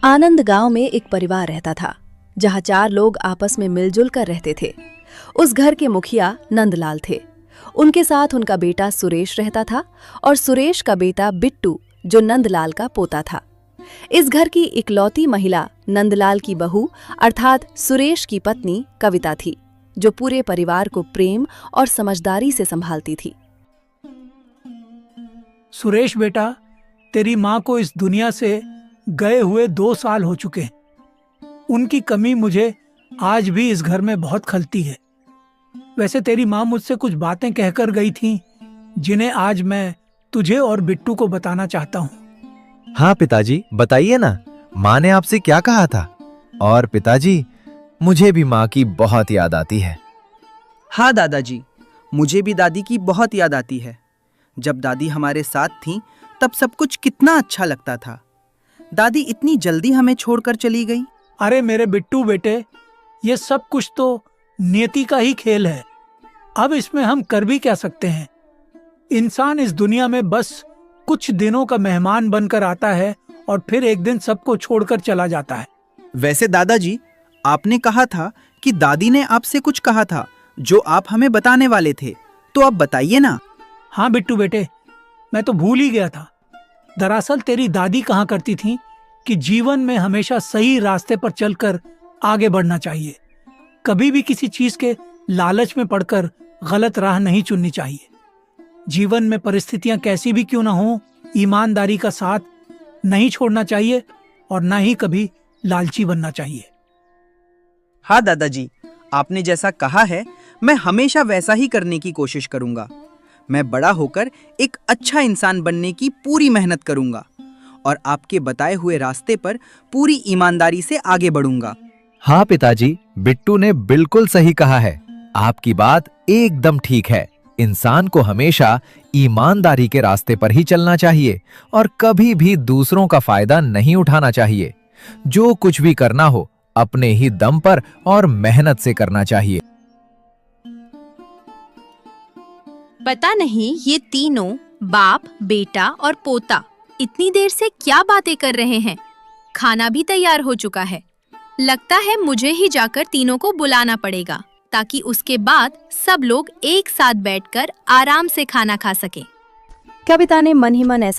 आनंद गांव में एक परिवार रहता था, जहां 4 लोग आपस में मिलजुल कर रहते थे। उस घर के मुखिया नंदलाल थे। उनके साथ उनका बेटा सुरेश रहता था और सुरेश का बेटा बिट्टू, जो नंदलाल का पोता था। इस घर की इकलौती महिला नंदलाल की बहू अर्थात सुरेश की पत्नी कविता थी, जो पूरे परिवार को प्रेम और समझदारी से संभालती थी। सुरेश बेटा, तेरी माँ को इस दुनिया से गए हुए 2 साल हो चुके हैं। उनकी कमी मुझे आज भी इस घर में बहुत खलती है। वैसे तेरी माँ मुझसे कुछ बातें कहकर गई थीं, जिन्हें आज मैं तुझे और बिट्टू को बताना चाहता हूँ। हाँ पिताजी, बताइए ना, माँ ने आपसे क्या कहा था? और पिताजी, मुझे भी माँ की बहुत याद आती है। हाँ दादाजी, मुझे भी दादी की बहुत याद आती है। जब दादी हमारे साथ थीं, तब सब कुछ कितना अच्छा लगता था। दादी इतनी जल्दी हमें छोड़कर चली गई। अरे मेरे बिट्टू बेटे, ये सब कुछ तो नियति का ही खेल है। अब इसमें हम कर भी क्या सकते हैं? इंसान इस दुनिया में बस कुछ दिनों का मेहमान बनकर आता है और फिर एक दिन सबको छोड़कर चला जाता है। वैसे दादाजी, आपने कहा था कि दादी ने आपसे कुछ कहा था जो आप हमें बताने वाले थे, तो आप बताइए ना। हाँ बिट्टू बेटे, मैं तो भूल ही गया था। दरअसल तेरी दादी कहा करती थी कि जीवन में हमेशा सही रास्ते पर चलकर आगे बढ़ना चाहिए। कभी भी किसी चीज के लालच में पड़कर गलत राह नहीं चुननी चाहिए। जीवन में परिस्थितियां कैसी भी क्यों ना हो, ईमानदारी का साथ नहीं छोड़ना चाहिए और ना ही कभी लालची बनना चाहिए। हाँ दादाजी, आपने जैसा कहा है, मैं हमेशा वैसा ही करने की कोशिश करूंगा। मैं बड़ा होकर एक अच्छा इंसान बनने की पूरी मेहनत करूंगा और आपके बताए हुए रास्ते पर पूरी ईमानदारी से आगे बढ़ूंगा। हाँ पिताजी, बिट्टू ने बिल्कुल सही कहा है। आपकी बात एकदम ठीक है। इंसान को हमेशा ईमानदारी के रास्ते पर ही चलना चाहिए और कभी भी दूसरों का फायदा नहीं उठाना चाहिए। जो कुछ भी करना हो, अपने ही दम पर और मेहनत से करना चाहिए। पता नहीं ये तीनों बाप, बेटा और पोता इतनी देर से क्या बातें कर रहे हैं। खाना भी तैयार हो चुका है। लगता है मुझे ही जाकर तीनों को बुलाना पड़ेगा, ताकि उसके बाद सब लोग एक साथ बैठकर आराम से खाना खा सकें। कविता ने मन ही मन ऐसा